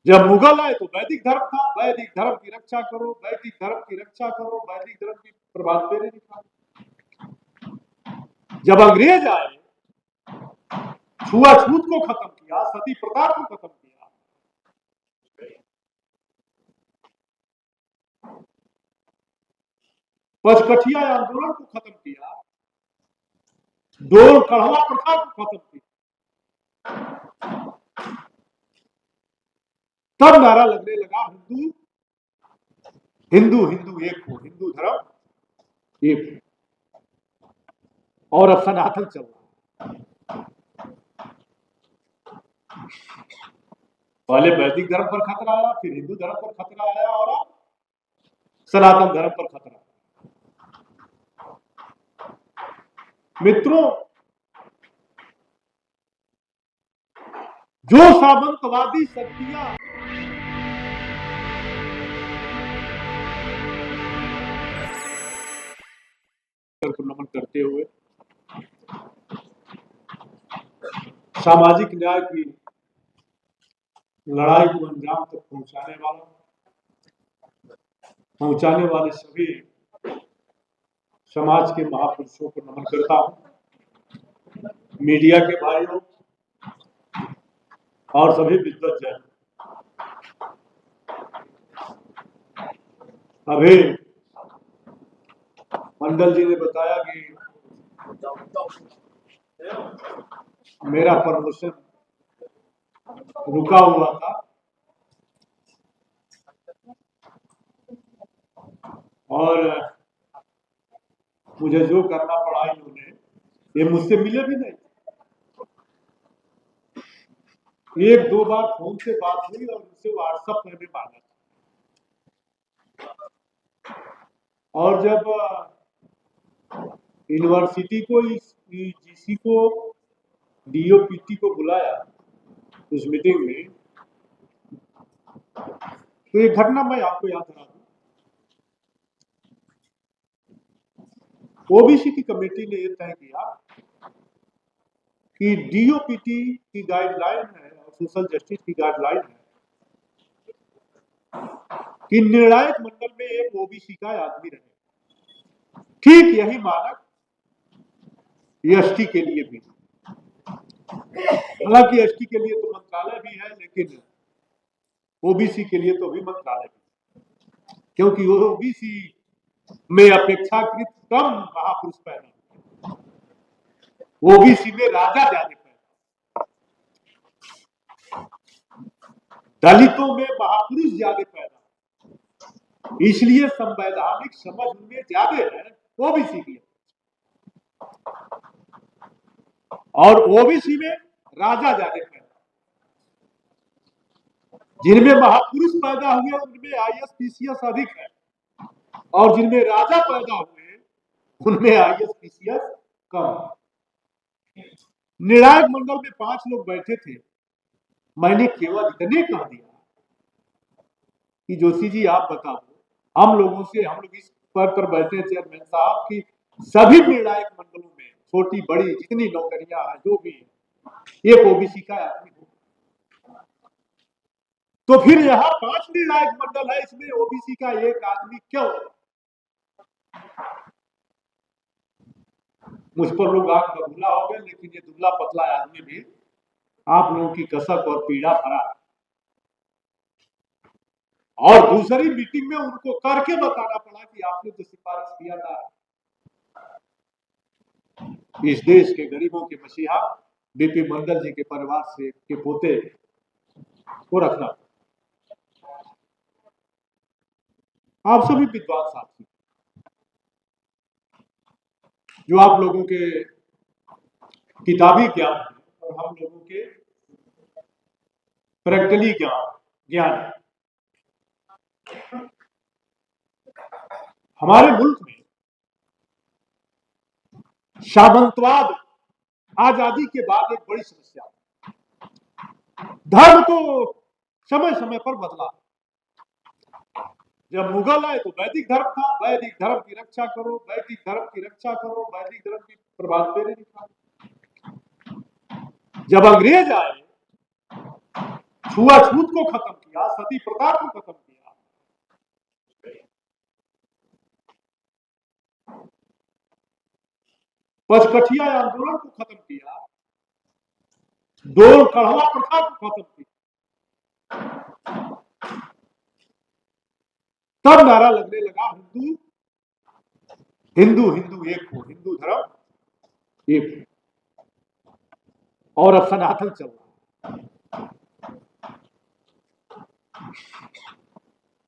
जब मुगल आए तो वैदिक धर्म था, वैदिक धर्म की रक्षा करो, वैदिक धर्म की रक्षा करो, वैदिक धर्म की प्रभात फेरे निकालो। जब अंग्रेज आए, छुआछूत को खत्म किया, सती प्रथा को खत्म किया, पचकठिया आंदोलन को खत्म किया, डोल कढ़वा प्रथा को खत्म किया, तब नारा लगने लगा हिंदू हिंदू हिंदू एक हो, हिंदू धर्म एक हो। और अब सनातन चल रहा है। पहले वैदिक धर्म पर खतरा आया, फिर हिंदू धर्म पर खतरा आया, और अब सनातन धर्म पर खतरा। मित्रों, जो सामंतवादी शक्तियां को नमन करते हुए सामाजिक न्याय की लड़ाई को अंजाम तक पहुंचाने वाले सभी समाज के महापुरुषों को नमन करता हूं। मीडिया के भाइयों और सभी विद्वज्जन, अभी मंडल जी ने बताया कि मेरा प्रमोशन रुका हुआ था, और मुझे जो करना पड़ा इन्होंने, ये मुझसे मिले भी नहीं। एक दो बार फोन से बात हुई और उनसे व्हाट्सएप में भी मांगा था। और जब यूनिवर्सिटी को, जीसी को, डीओपीटी को बुलाया उस मीटिंग में, तो एक घटना मैं आपको याद करा दूं। ओबीसी की कमेटी ने यह तय किया कि डीओपीटी की गाइडलाइन है और सोशल जस्टिस की गाइडलाइन है कि निर्णायक मंडल में एक ओबीसी का आदमी रहे। ठीक यही मानक एसटी के लिए भी, हालांकि एसटी के लिए तो मंत्रालय भी है, लेकिन ओबीसी के लिए तो भी मंत्रालय भी, क्योंकओबीसी में अपेक्षाकृत कम महापुरुष पैदा, ओबीसी में राजा ज्यादा पैदा, दलितों में महापुरुष ज्यादा पैदा, इसलिए संवैधानिक समझ उनमें ज्यादा है ओबीसी की, और ओबीसी में राजा ज्यादा पैदा। जिनमें महापुरुष पैदा हुए उनमें आईएएस पीसीएस अधिक है, और जिनमें राजा पैदा हुए उनमें आईएएस पीसीएस कम। निर्णायक मंडल में 5 लोग बैठे थे। मैंने केवल इतने कह दिया कि जोशी जी आप बता दो, हम लोग इस पद पर बैठे हैं चेयरमैन साहब की सभी निर्णायक मंडलों में छोटी बड़ी जितनी नौकरियां हैं जो भी है, एक ओबीसी का आदमी हो, तो फिर यहाँ 5 निर्णायक मंडल है, इसमें ओबीसी का एक आदमी क्यों? मुझ पर लोग आग बबूला हो गए, लेकिन ये दुबला पतला आदमी भी आप लोगों की कसक और पीड़ा भरा है। और दूसरी मीटिंग में उनको करके बताना पड़ा कि आपने जो सिफारिश किया था, इस देश के गरीबों के मसीहा बीपी मंडल जी के परिवार से के पोते को रखना। आप सभी विद्वान साथी, जो आप लोगों के किताबी ज्ञान है और हम लोगों के प्रैक्टिकली ज्ञान है, हमारे मुल्क में सामंतवाद आजादी के बाद एक बड़ी समस्या है। धर्म तो समय समय पर बदला। जब मुगल आए तो वैदिक धर्म था, वैदिक धर्म की रक्षा करो, वैदिक धर्म की रक्षा करो, वैदिक धर्म की प्रभात फेरे निकालो। जब अंग्रेज आए छुआछूत को खत्म किया, सती प्रथा को खत्म किया, पचकठिया आंदोलन को खत्म किया, डोल कढ़वा प्रथा को खत्म किया, तब नारा लगने लगा हिंदू हिंदू हिंदू एक हो, हिंदू धर्म एक हो। और अब सनातन चल रहा है।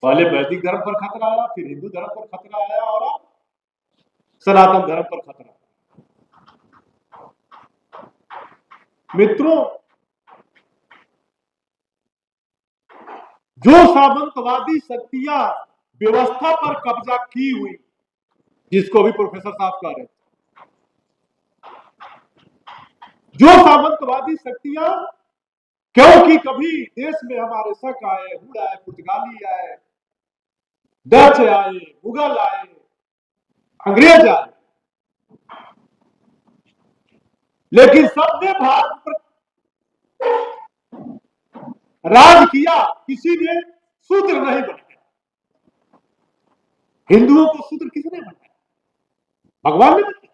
पहले वैदिक धर्म पर खतरा आया, फिर हिंदू धर्म पर खतरा आया, और अब सनातन धर्म पर खतरा। मित्रों, जो सामंतवादी शक्तियां व्यवस्था पर कब्जा की हुई, जिसको भी प्रोफेसर साहब कह रहे थे, जो सामंतवादी शक्तियां, क्योंकि कभी देश में हमारे शक आए, हुड आए, पुर्तगाली आए, डच आए, मुगल आए, अंग्रेज आए, लेकिन सबने भारत पर राज किया, किसी ने शूद्र नहीं बनाया। हिंदुओं को शूद्र किसने बनाया? भगवान ने बनाया।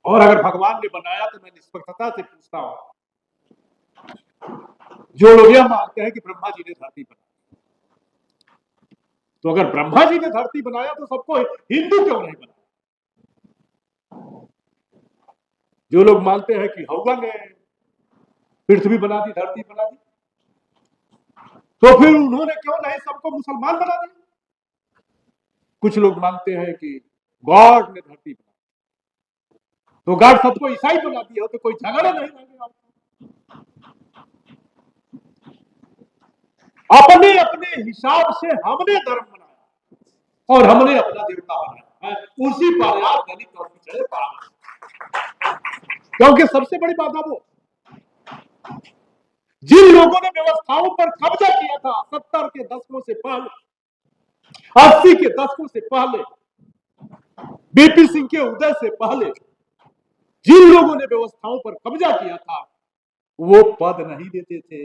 और अगर भगवान ने बनाया तो मैं निष्पक्षता से पूछता हूं, जो लोग यह मानते हैं कि ब्रह्मा जी ने धरती बनाई, तो अगर ब्रह्मा जी ने धरती बनाया तो सबको हिंदू क्यों नहीं बनाया? जो लोग मानते हैं कि हवा ने पृथ्वी बना दी, धरती बना दी, तो फिर उन्होंने क्यों नहीं सबको मुसलमान बना दिया? कुछ लोग मानते हैं कि गॉड ने धरती बनाई, तो गॉड सबको ईसाई बना दिया, तो कोई झगड़ा नहीं लगेगा। अपने अपने हिसाब से हमने धर्म बनाया और हमने अपना देवता बनाया है, उसी पर यार दलित और पिछड़े पागल। क्योंकि सबसे बड़ी बात है वो, जिन लोगों ने व्यवस्थाओं पर कब्जा किया था 70 के दशकों से पहले, 80 के दशकों से पहले, बीपी सिंह के उदय से पहले, जिन लोगों ने व्यवस्थाओं पर कब्जा किया था, वो पद नहीं देते थे।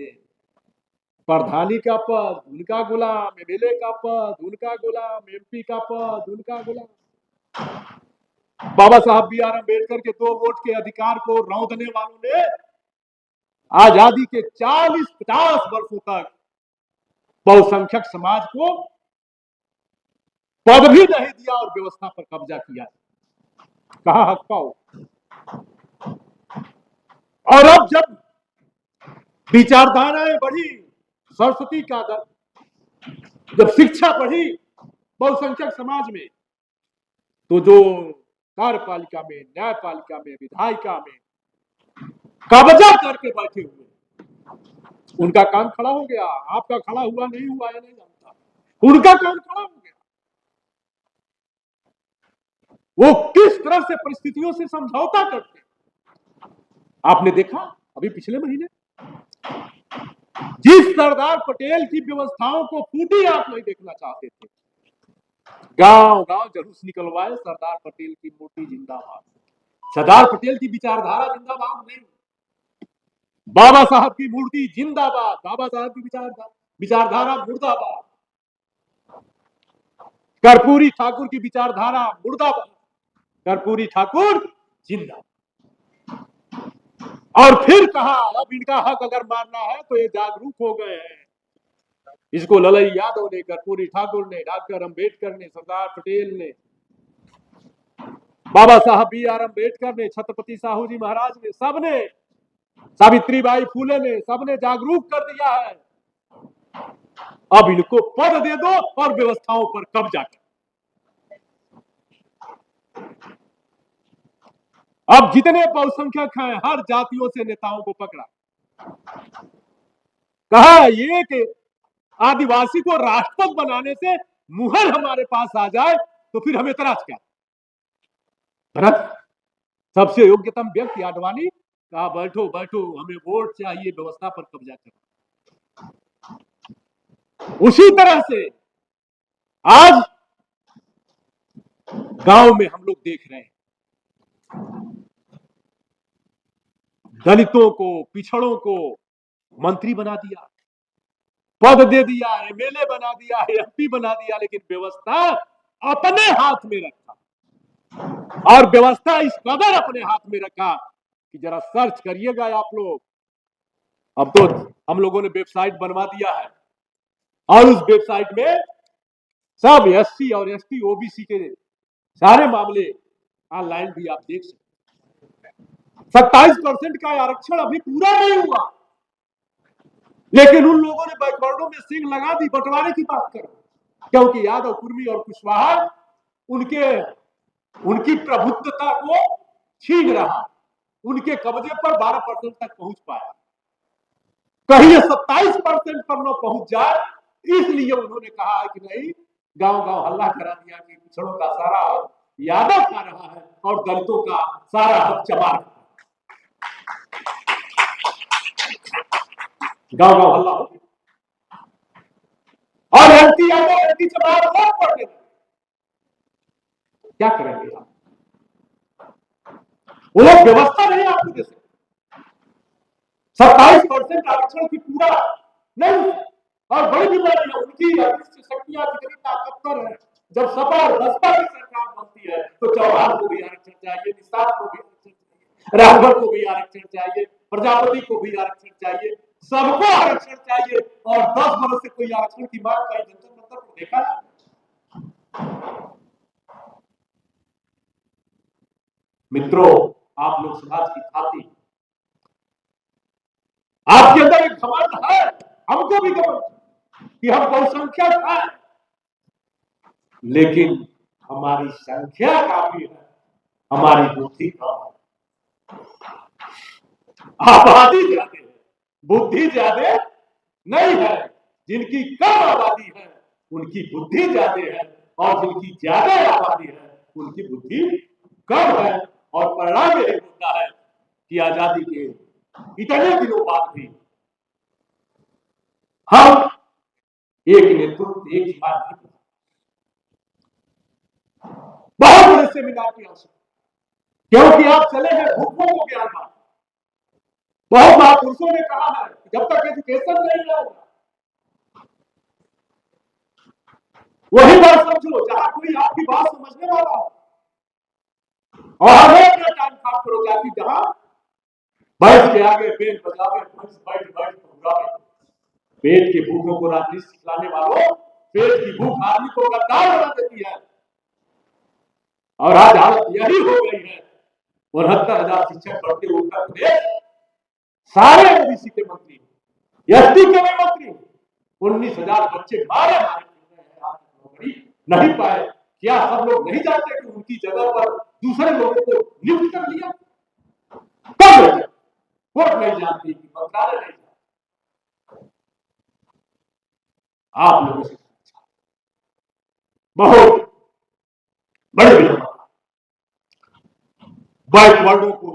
प्रधानी का पद उनका गुलाम, एमएलए का पद उनका गुलाम, एमपी का पद उनका गुलाम। बाबा साहब बी आर अम्बेडकर के 2 वोट के अधिकार को रौंदने वालों ने आजादी के 40-50 वर्षों तक बहुसंख्यक समाज को पद भी नहीं दिया और व्यवस्था पर कब्जा किया। कहां हक पाओ? और अब जब विचारधाराएं बढ़ी, सरस्वती का दर, जब शिक्षा बढ़ी बहुसंख्यक समाज में, तो जो कार्यपालिका में, न्यायपालिका में, विधायिका में कब्जा करके बैठे हुए, उनका काम खड़ा हो गया। आपका खड़ा हुआ नहीं हुआ है नहीं जानता, उनका काम खड़ा हो गया। वो किस तरह से परिस्थितियों से समझौता करते, आपने देखा अभी पिछले महीने जिस सरदार पटेल की व्यवस्थाओं को फूटी आप नहीं देखना चाहते थे, गांव गांव जुलूस निकलवाए, सरदार पटेल की मूर्ति जिंदाबाद। सरदार पटेल की विचारधारा जिंदाबाद नहीं, बाबा साहब की मूर्ति जिंदाबाद, बाबा साहब की विचारधारा मुर्दाबाद, कर्पूरी ठाकुर की विचारधारा मुर्दाबाद, कर्पूरी ठाकुर जिंदाबाद। और फिर कहा अब इनका हक अगर मानना है तो ये जागरूक हो गए हैं। इसको ललई यादव ने, कर्पूरी ठाकुर ने, डॉक्टर अंबेडकर ने, सरदार पटेल ने, बाबा साहब बी आर अम्बेडकर ने, छत्रपति साहू जी महाराज ने, सबने, सावित्रीबाई फूले ने, सबने जागरूक कर दिया है। अब इनको पद दे दो और व्यवस्थाओं पर कब्जा कर। अब जितने बहुसंख्यक हैं हर जातियों से नेताओं को पकड़ा, कहा ये कि आदिवासी को राष्ट्रपति बनाने से मुहर हमारे पास आ जाए तो फिर हमें तराज क्या? सबसे योग्यतम व्यक्ति आडवाणी, कहा बैठो बैठो, हमें वोट चाहिए, व्यवस्था पर कब्जा करो। उसी तरह से आज गांव में हम लोग देख रहे हैं, दलितों को, पिछड़ों को मंत्री बना दिया, पद दे दिया, एमएलए बना दिया, एमपी बना दिया, लेकिन व्यवस्था अपने हाथ में रखा। और व्यवस्था इस कदर अपने हाथ में रखा कि जरा सर्च करिएगा आप लोग। अब तो हम लोगों ने वेबसाइट बनवा दिया है और उस वेबसाइट में सब एससी और एसटी ओबीसी के सारे मामले ऑनलाइन भी आप देख सकते हैं। 27% का आरक्षण अभी पूरा नहीं हुआ, लेकिन उन लोगों ने बैकवर्डों में सिंह लगा दी। बंटवारे की बात करो, क्योंकि यादव, कुर्मी और कुशवाहा उनकी प्रभुत्वता को छीन रहा, उनके कब्जे पर 12% तक पहुंच पाया। कहीं 27% पर न पहुंच जाए, इसलिए उन्होंने कहा है कि नहीं, गांव गांव हल्ला करा दिया कि पिछड़ों का सारा हक यादव खा रहा है और दलितों का सारा हक चमार। गांव गांव हल्ला हो और एंटी यादव एंटी चमार वोट पड़ने। क्या करेंगे आप? वो लोग व्यवस्था नहीं आपको दे सकते। 27% आरक्षण की पूरा नहीं, और बड़ी बीमारी है उनकी शक्तियां कितनी ताकतवर है। जब सपा और बसपा की सरकार बनती है तो चौहान को भी आरक्षण चाहिए, निषाद को भी आरक्षण चाहिए, राघवर को भी आरक्षण चाहिए, प्रजापति को भी आरक्षण चाहिए, सबको आरक्षण चाहिए। और 10 वर्ष से कोई आरक्षण की मांग कहीं जंतर मंतर को देखा है? मित्रों, आप लोग समाज की छाती, आपके अंदर एक घमंड है, हमको भी घमंड कि हम बहुसंख्यक हैं, लेकिन हमारी संख्या काफी है, हमारी बुद्धि कम है। आबादी ज्यादा है, बुद्धि ज्यादा नहीं है। जिनकी कम आबादी है उनकी बुद्धि ज्यादा है, और जिनकी ज्यादा आबादी है उनकी बुद्धि कम है। और परिणाम यही होता है कि आजादी के इतने दिनों बाद भी हम एक नेतृत्व, एक बात नहीं, बहुत बड़े सेमिनार की आवश्यकता, क्योंकि आप चले हैं भूखों को ज्ञान बांटने। बहुत महापुरुषों ने कहा है जब तक एजुकेशन नहीं होगा, वही बात समझो जहां कोई आपकी बात समझने वाला हो, और हमें अपना टाइम काम करो जाती जहां बैठ के आगे पेट बजावे, बैठ बैठ पहुंचावे। पेट के भूखों को राजनीति सिखाने वालों, पेट की भूख आदमी को गद्दार बना देती है। और आज हालत यही हो गई है। 69,000 शिक्षक बढ़ते उत्तर प्रदेश, सारे ओबीसी के मंत्री, एसटी के भी मंत्री, 19,000 बच्चे मारे मारे नौकरी नहीं पाए। क्या सब लोग नहीं जानते कि उनकी जगह पर दूसरे लोगों को नियुक्त कर लिया? कब कोर्ट नहीं जानती, मंत्रालय नहीं जानती। आप लोगों से बहुत बड़े बैकवर्डों को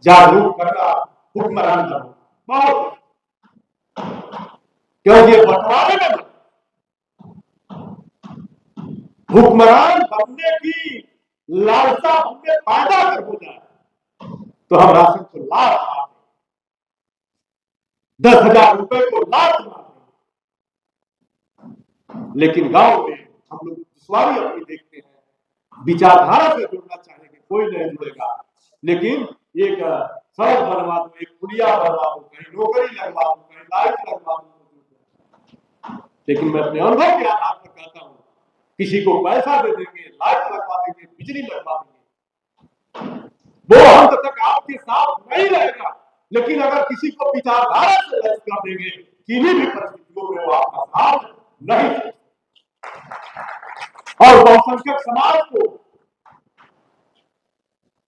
जागरूक करना, हुक्मरान करना बहुत, क्योंकि बंटवारे में हुक्मरान बनने की लालसा हमने पैदा कर हो जाए तो हम राशन को लाख मार दें, 10,000 रुपए को लाख मार दें। लेकिन गांव में हम लोग दुश्वारी अपनी देखते हैं, विचारधारा से जुड़ना चाहेंगे, कोई नहीं जुड़ेगा। लेकिन एक सड़क बनवा दो, एक पुलिया बनवा दो, कहीं नौकरी लगवा दो, कहीं लाइट लगवा दो। लेकिन मैं अपने अनुभव के आधार पर कहता हूं, किसी को पैसा दे देंगे, लाइट लगवा देंगे, बिजली लगवा देंगे, वो अंत तक आपके साथ नहीं रहेगा। लेकिन अगर किसी को विचारधारा से लैस कर देंगे, किसी भी परिस्थितियों में वो आपका साथ नहीं। और बहुसंख्यक समाज को,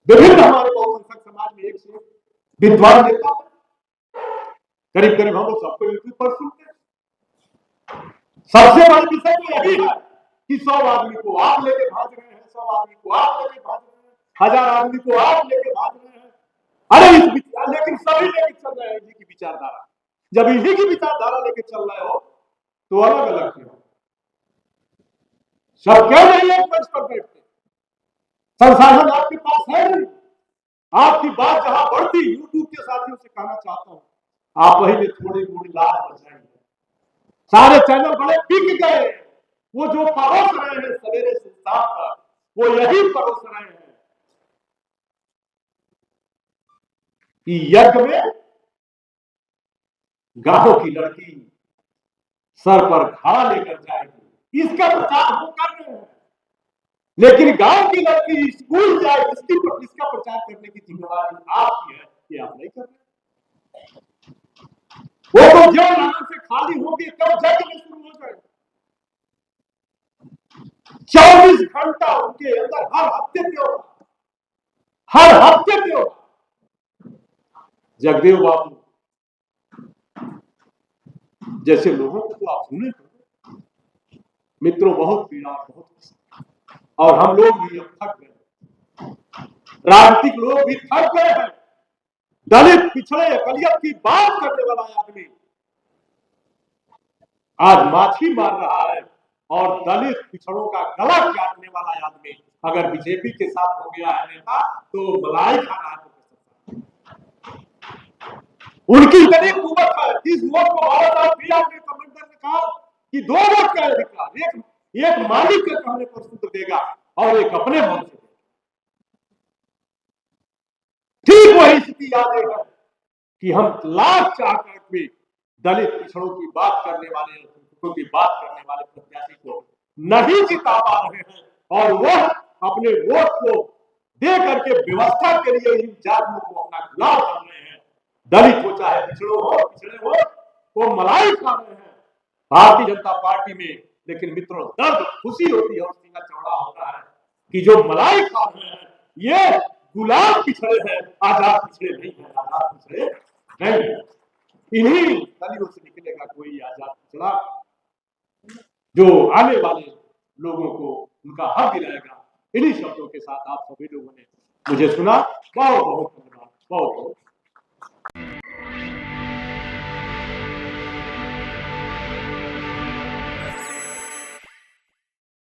विभिन्न हमारे बहुसंख्यक समाज में एक से विद्वान नेता है, करीब करीब हम लोग सबको यूट्यूब पर सुनते हैं। सबसे बड़ी विषय तो यही है कि 100 आदमी को आप लेके भाग रहे हैं, 100 आदमी को आप लेके भाग रहे हैं, 1000 आदमी को आप लेके भाग रहे हैं। अरे लेकिन सभी लेके चल रहे हैं इन्हीं की विचारधारा। जब इन्हीं की विचारधारा लेके चल रहे हो तो अलग अलग क्यों? सब क्यों नहीं एक मंच पर बैठते? संसाधन आपके पास है नहीं। आपकी बात जहां बढ़ती, यूट्यूब के साथियों से कहना चाहता हूं, आप वही में थोड़ी मोड़ी लाभ बचाएंगे। सारे चैनल बड़े बिक गए। वो जो परोस रहे हैं सवेरे से शाम तक, वो यही परोस रहे हैं कि यज्ञ में गांव की लड़की सर पर घड़ा लेकर जाएगी, इसका प्रचार वो कर रहे हैं। लेकिन गांव की लड़की स्कूल जाए, इसका प्रचार करने की जिम्मेदारी आपकी है, ये आप नहीं कर रहे। वो तो जो लगन से खाली होगी तब जग में शुरू हो जाए। 24 घंटा उनके अंदर हर हफ्ते जगदेव बाबू जैसे लोगों को तो आप सुने मित्रों, बहुत पीड़ा, बहुत, और हम लोग भी अब थक गए, राजनीतिक लोग भी थक गए हैं। दलित पिछड़े अकलियत की बात करने वाला आदमी आज माछी मार रहा है, और दलित पिछड़ों का गला काटने वाला आदमी अगर बीजेपी के साथ हो गया है नेता, तो मलाई खा रहा है। उनकी इतनी कुवत है, इस वोट को 12 साल भी आपने कमेंटर ने कहा कि 2 वोट का अधिकार एक मालिक के कहने पर सूत्र देगा और एक अपने मन से। ठीक वही स्थिति याद है कि हम लाख चाह कर भी दलित पिछड़ों की बात करने वाले, की बात करने वाले प्रत्याशी को नहीं जिता पा रहे हैं, और वह अपने वोट को दे करके व्यवस्था के लिए इन जातियों को अपना गुलाम बन रहे हैं। दलित हो चाहे पिछड़े हो, वो मलाई खा रहे हैं भारतीय जनता पार्टी में। लेकिन मित्रों, दर्द खुशी होती है और सीना चौड़ा होता है कि जो मलाई खा रहे हैं ये गुलाम पिछड़े हैं, आजाद पिछड़े नहीं है, आजाद पिछड़े नहीं। इन्हीं दलियों से निकलेगा कोई आजाद पिछड़ा, जो आने वाले लोगों को उनका हक दिलाएगा। इन्हीं शब्दों के साथ आप सभी लोगों ने मुझे सुना। बहुत बहुत धन्यवाद, बहुत बहुत।